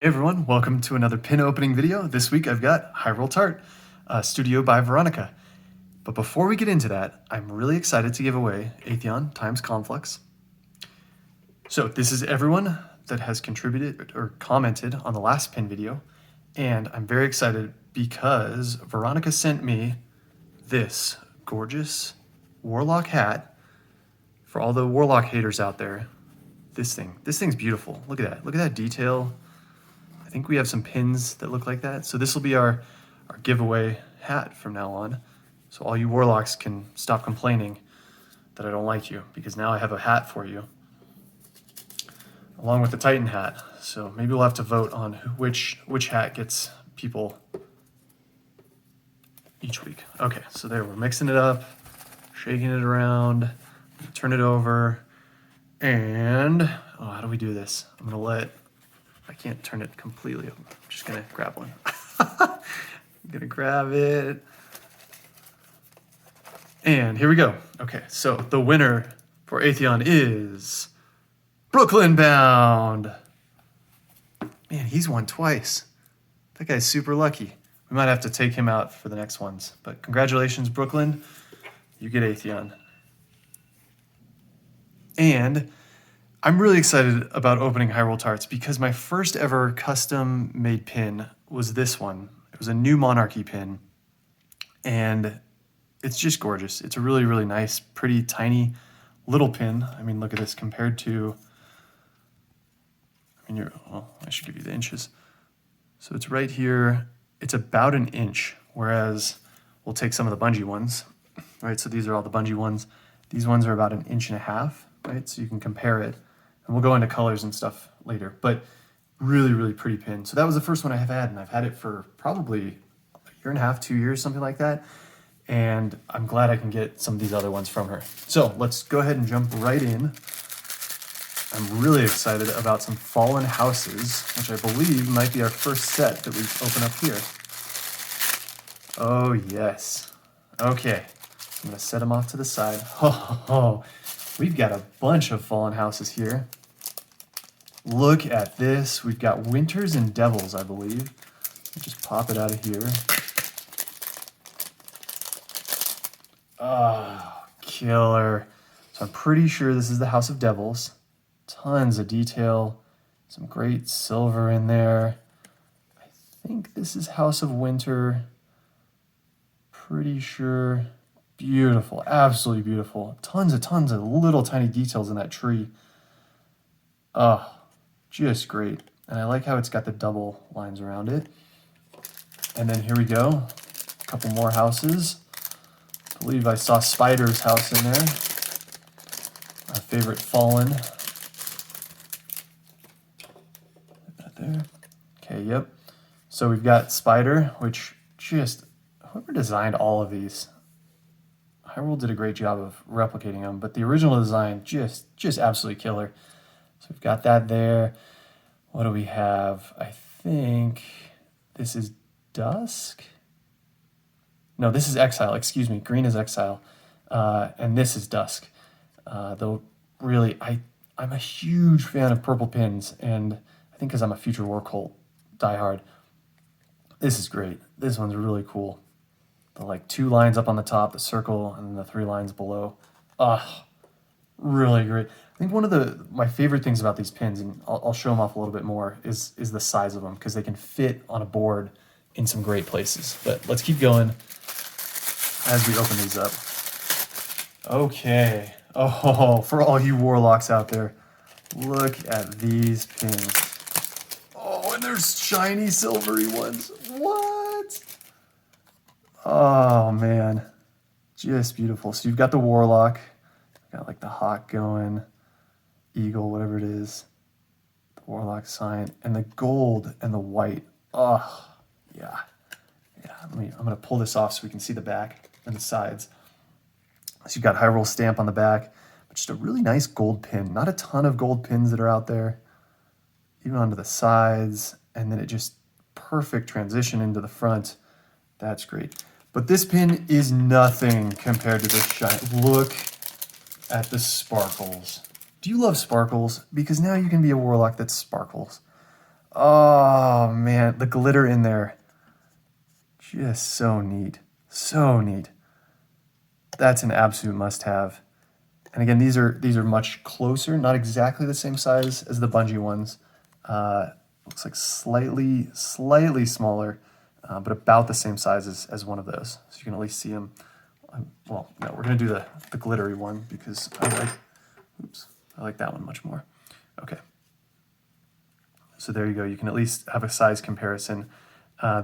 Hey everyone, welcome to another pin opening video. This week I've got Hyruletart, studio by Veronica. But before we get into that, I'm really excited to give away Atheon times Conflux. So this is everyone that has contributed or commented on the last pin video, and I'm very excited because Veronica sent me this gorgeous Warlock hat for all the Warlock haters out there. This thing's beautiful. Look at that detail. I think we have some pins that look like that. So this will be our giveaway hat from now on. So all you Warlocks can stop complaining that I don't like you, because now I have a hat for you, along with the Titan hat. So maybe we'll have to vote on which hat gets people each week. Okay, so there, we're mixing it up, shaking it around, turn it over, and how do we do this? I can't turn it completely. I'm just gonna grab one. I'm gonna grab it. And here we go. Okay, so the winner for Atheon is Brooklyn Bound. Man, he's won twice. That guy's super lucky. We might have to take him out for the next ones. But congratulations, Brooklyn. You get Atheon. And I'm really excited about opening Hyruletarts because my first ever custom made pin was this one. It was a new Monarchy pin, and it's just gorgeous. It's a really, really nice, pretty tiny little pin. I mean, look at this compared to, I should give you the inches. So it's right here. It's about an inch, whereas we'll take some of the Bungie ones, right? So these are all the Bungie ones. These ones are about 1.5 inches, right? So you can compare it. And we'll go into colors and stuff later, but really, really pretty pin. So that was the first one I have had, and I've had it for probably 1.5 years, 2 years, something like that. And I'm glad I can get some of these other ones from her. So let's go ahead and jump right in. I'm really excited about some Fallen Houses, which I believe might be our first set that we open up here. Oh, yes. Okay, I'm gonna set them off to the side. We've got a bunch of Fallen Houses here. Look at this. We've got Winters and Devils, I believe. Just pop it out of here. Oh, killer. So I'm pretty sure this is the House of Devils. Tons of detail. Some great silver in there. I think this is House of Winter. Pretty sure. Beautiful, absolutely beautiful. Tons of little tiny details in that tree. Oh, just great. And I like how it's got the double lines around it. And then here we go. A couple more houses. I believe I saw Spider's house in there. Our favorite Fallen. Put that there. Okay, yep. So we've got Spider, which just, whoever designed all of these, Hyrule did a great job of replicating them, but the original design, just absolutely killer. So we've got that there. What do we have? I think this is Dusk? No, this is Exile, excuse me. Green is Exile, and this is Dusk. Though really, I'm a huge fan of purple pins, and I think because I'm a Future War Cult diehard, this is great. This one's really cool. The 2 lines up on the top, the circle, and then the 3 lines below. Really great. I think one of my favorite things about these pins, and I'll show them off a little bit more, is the size of them, because they can fit on a board in some great places. But let's keep going as we open these up. Okay. Oh, for all you Warlocks out there, look at these pins. Oh, and there's shiny silvery ones. What? Oh man, just beautiful. So you've got the Warlock, got the hawk going, eagle, whatever it is, the Warlock sign, and the gold and the white. Oh yeah. I'm gonna pull this off so we can see the back and the sides. So you've got Hyrule stamp on the back, but just a really nice gold pin. Not a ton of gold pins that are out there, even onto the sides, and then it just perfect transition into the front. That's great. But this pin is nothing compared to this shine. Look at the sparkles. Do you love sparkles? Because now you can be a Warlock that sparkles. Oh man, the glitter in there. Just so neat. So neat. That's an absolute must-have. And again, these are much closer, not exactly the same size as the Bungie ones. Looks like slightly smaller, but about the same size as one of those. So you can at least see them. Well, no, we're gonna do the glittery one because I like that one much more. Okay. So there you go. You can at least have a size comparison.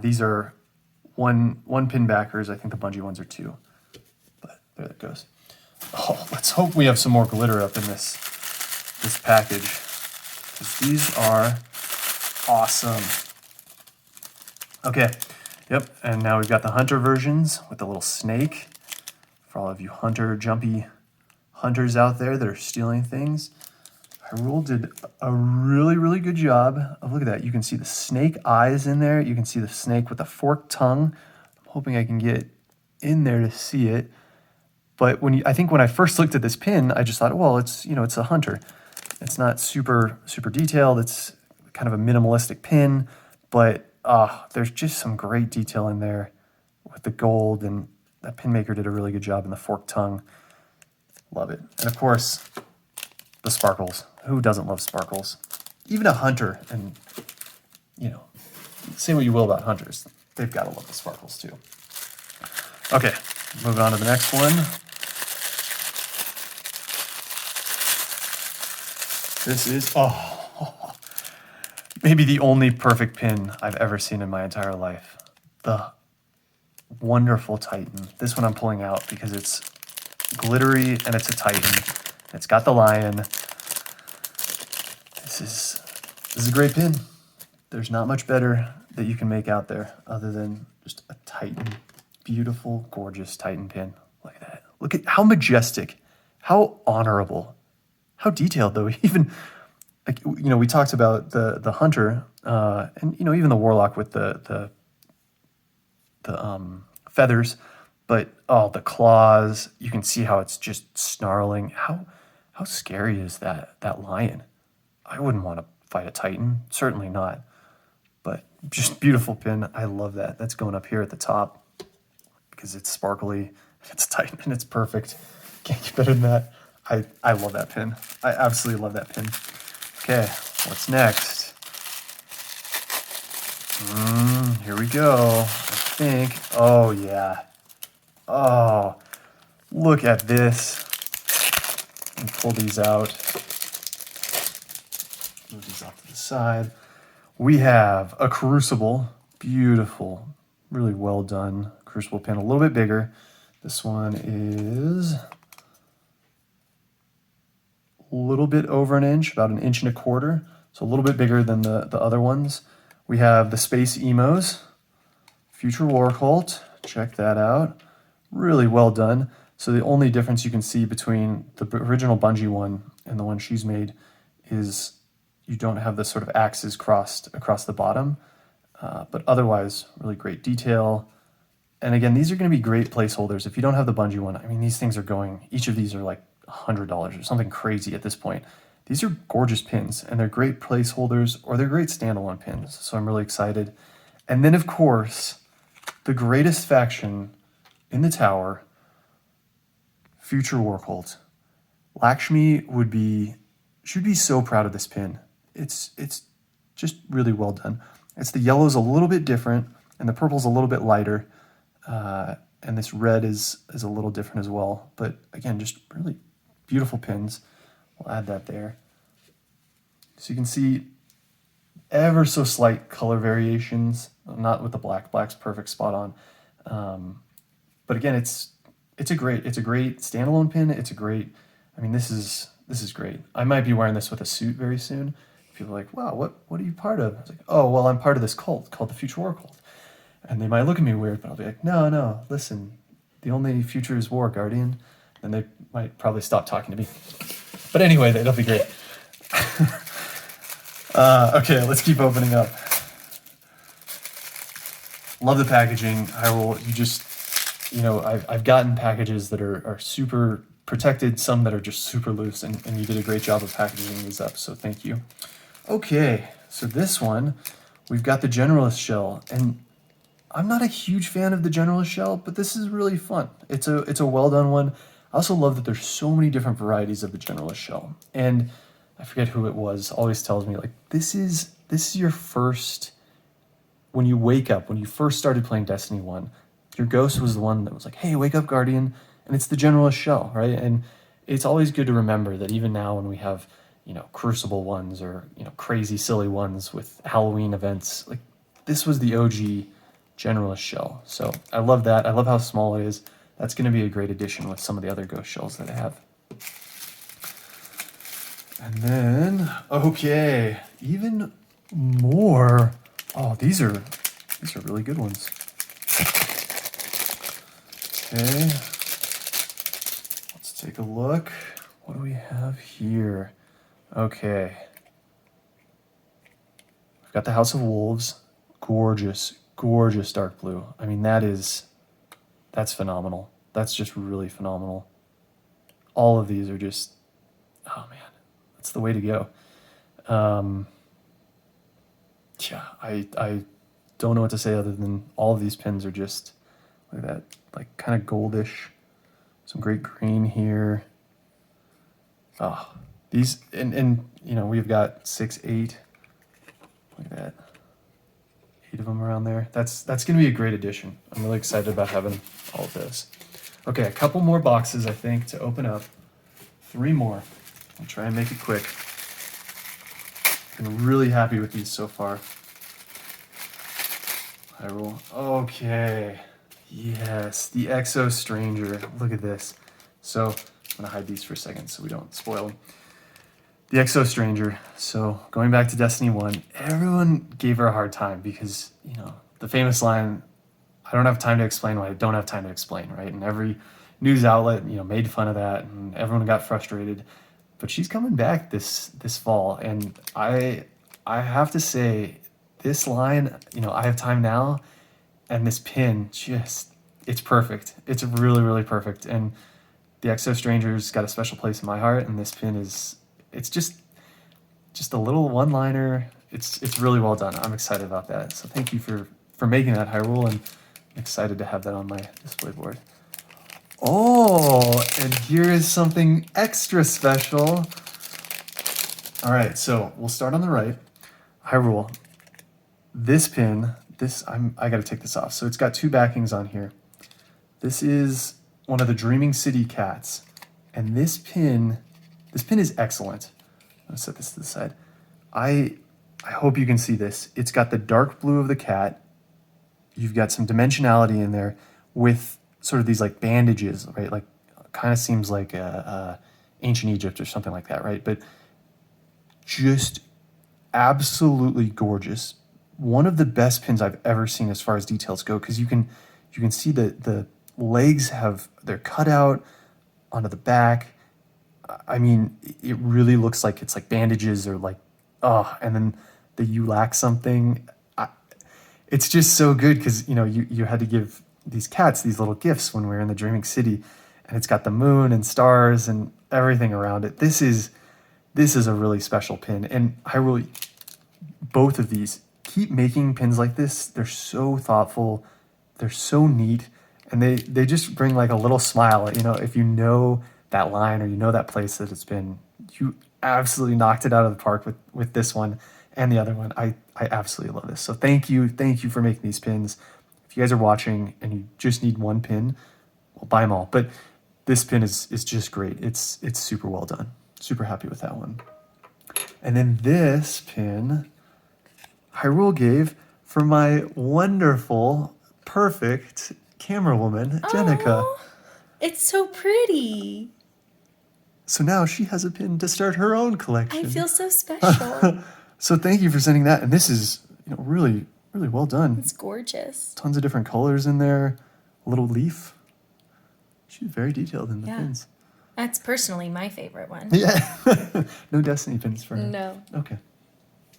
These are one pin backers. I think the Bungie ones are 2. But there it goes. Oh, let's hope we have some more glitter up in this package, because these are awesome. Okay, yep, and now we've got the hunter versions with the little snake. For all of you jumpy hunters out there that are stealing things, Hyrule did a really good job of, look at that, you can see the snake eyes in there, you can see the snake with the forked tongue. I'm hoping I can get in there to see it. But I think when I first looked at this pin, I just thought, well, it's a hunter. It's not super detailed. It's kind of a minimalistic pin, but there's just some great detail in there with the gold, and that pin maker did a really good job in the forked tongue. Love it. And of course, the sparkles. Who doesn't love sparkles? Even a hunter, and say what you will about hunters, they've got to love the sparkles too. Okay, moving on to the next one. This is, maybe the only perfect pin I've ever seen in my entire life. The wonderful Titan. This one I'm pulling out because it's glittery and it's a Titan. It's got the lion. This is a great pin. There's not much better that you can make out there other than just a Titan. Beautiful, gorgeous Titan pin. Look at that. Look at how majestic, how honorable. How detailed, though. Even, like, we talked about the hunter, and even the warlock with the feathers, but the claws. You can see how it's just snarling. How scary is that lion? I wouldn't want to fight a Titan. Certainly not. But just beautiful pin. I love that. That's going up here at the top because it's sparkly, it's Titan, and it's perfect. Can't get better than that. I love that pin. I absolutely love that pin. Okay, what's next? Here we go. I think. Oh, yeah. Oh, look at this. And pull these out. Move these off to the side. We have a Crucible. Beautiful. Really well done Crucible pin. A little bit bigger. This one is a little bit over an inch, about 1.25 inches, so a little bit bigger than the other ones. We have the Space Emos, Future War Cult, check that out. Really well done. So the only difference you can see between the original Bungie one and the one she's made is you don't have the sort of axes crossed across the bottom, but otherwise really great detail. And again, these are going to be great placeholders. If you don't have the Bungie one, I mean, these things are going, each of these are like $100 or something crazy at this point. These are gorgeous pins, and they're great placeholders, or they're great standalone pins. So I'm really excited. And then, of course, the greatest faction in the tower, Future War Cult. Lakshmi should be so proud of this pin. It's just really well done. It's the yellow's a little bit different, and the purple's a little bit lighter, and this red is a little different as well. But again, just really beautiful pins. We'll add that there. So you can see ever so slight color variations, not with the black. Black's perfect, spot on. But again, it's a great standalone pin. It's a great, I mean, this is great. I might be wearing this with a suit very soon. People are like, wow, what are you part of? I was like, oh, well, I'm part of this cult called the Future War Cult. And they might look at me weird, but I'll be like, no, listen, the only future is war, Guardian. And they might probably stop talking to me. But anyway, that'll be great. Okay, let's keep opening up. Love the packaging. I've gotten packages that are super protected, some that are just super loose, and you did a great job of packaging these up, so thank you. Okay, So this one, we've got the Generalist shell, and I'm not a huge fan of the Generalist shell, but this is really fun. It's a well done one. I also love that there's so many different varieties of the Generalist shell, and I forget who it was, always tells me, like, this is your first, when you wake up, when you first started playing Destiny 1, your ghost was the one that was like, hey, wake up, Guardian, and it's the Generalist shell, right? And it's always good to remember that even now when we have, Crucible ones or, crazy, silly ones with Halloween events, like, this was the OG Generalist shell. So I love that. I love how small it is. That's going to be a great addition with some of the other ghost shells that I have. And then, okay, even more. Oh, these are really good ones. Okay, let's take a look. What do we have here? Okay, we've got the House of Wolves. Gorgeous, gorgeous dark blue. I mean, that's phenomenal. That's just really phenomenal. All of these are just, oh man, that's the way to go. Yeah, I don't know what to say other than all of these pins are just, look at that, like kind of goldish. Some great green here. Oh, these, and we've got 6, 8. Look at that. 8 of them around there. That's going to be a great addition. I'm really excited about having all of this. Okay, a couple more boxes, I think, to open up. 3 more. I'll try and make it quick. I'm really happy with these so far. Hyrule. Okay. Yes, the Exo Stranger. Look at this. So I'm going to hide these for a second so we don't spoil them. The Exo Stranger. So going back to Destiny 1, everyone gave her a hard time because, the famous line, I don't have time to explain what I don't have time to explain, right? And every news outlet, made fun of that and everyone got frustrated. But she's coming back this fall, and I have to say, this line, I have time now, and this pin, it's perfect. It's really, really perfect. And the Exo Stranger's got a special place in my heart, and this pin it's just a little one-liner. It's really well done. I'm excited about that. So thank you for making that, Hyrule, and I'm excited to have that on my display board. Oh, and here is something extra special. All right, so we'll start on the right. Hyrule. This pin, I got to take this off. So it's got 2 backings on here. This is one of the Dreaming City cats, and this pin is excellent. I'll set this to the side. I hope you can see this. It's got the dark blue of the cat. You've got some dimensionality in there with sort of these like bandages, right? Like kind of seems like ancient Egypt or something like that, right? But just absolutely gorgeous. One of the best pins I've ever seen as far as details go, because you can see the legs they're cut out onto the back. I mean, it really looks like it's like bandages or like, and then you lack something. It's just so good because, you had to give these cats these little gifts when we were in the Dreaming City, and it's got the moon and stars and everything around it. This is a really special pin, and both of these, keep making pins like this. They're so thoughtful, they're so neat, and they just bring like a little smile. If you know that line or that place that it's been, you absolutely knocked it out of the park with this one and the other one. I absolutely love this. So thank you for making these pins. If you guys are watching and you just need one pin, well, buy them all. But this pin is just great. It's super well done. Super happy with that one. And then this pin, Hyrule gave for my wonderful, perfect camera woman, Jenica. Oh, it's so pretty. So now she has a pin to start her own collection. I feel so special. So thank you for sending that. And this is, really, really well done. It's gorgeous. Tons of different colors in there. A little leaf. She's very detailed in the pins. That's personally my favorite one. Yeah. No Destiny pins for her. No. Okay.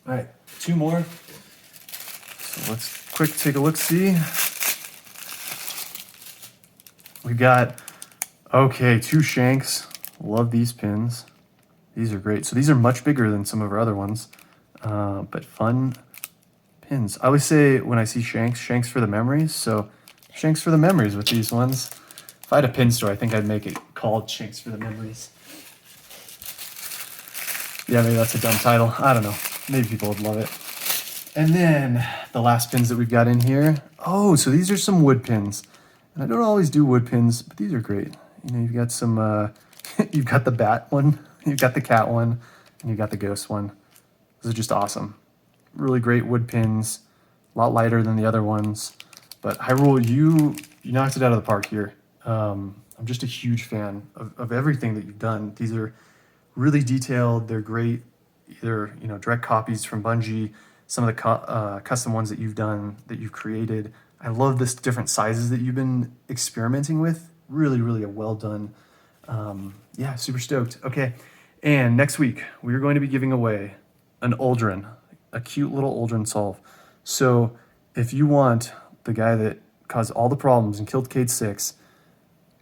All right. 2 more. So let's quick take a look-see. We've got, 2 Shanks. Love these pins. These are great. So these are much bigger than some of our other ones. But fun pins. I always say when I see Shanks, Shanks for the memories. So Shanks for the memories with these ones. If I had a pin store, I think I'd make it called Shanks for the memories. Yeah, maybe that's a dumb title. I don't know. Maybe people would love it. And then the last pins that we've got in here. Oh, so these are some wood pins. And I don't always do wood pins, but these are great. You know, you've got some, you've got the bat one, you've got the cat one, and you've got the ghost one. Those are just awesome. Really great wood pins, a lot lighter than the other ones. But Hyrule, you knocked it out of the park here. I'm just a huge fan of everything that you've done. These are really detailed. They're great, either direct copies from Bungie, some of the custom ones that you've done, that you've created. I love this different sizes that you've been experimenting with. Really, really a well done. Yeah, super stoked. Okay, and next week we are going to be giving away an Uldren, a cute little Uldren solve. So if you want the guy that caused all the problems and killed Cade 6,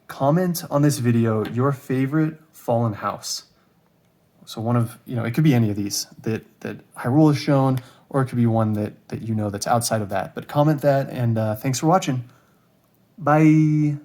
comment on this video your favorite fallen house. So one of, it could be any of these that Hyrule has shown, or it could be one that that's outside of that. But comment that, and thanks for watching. Bye.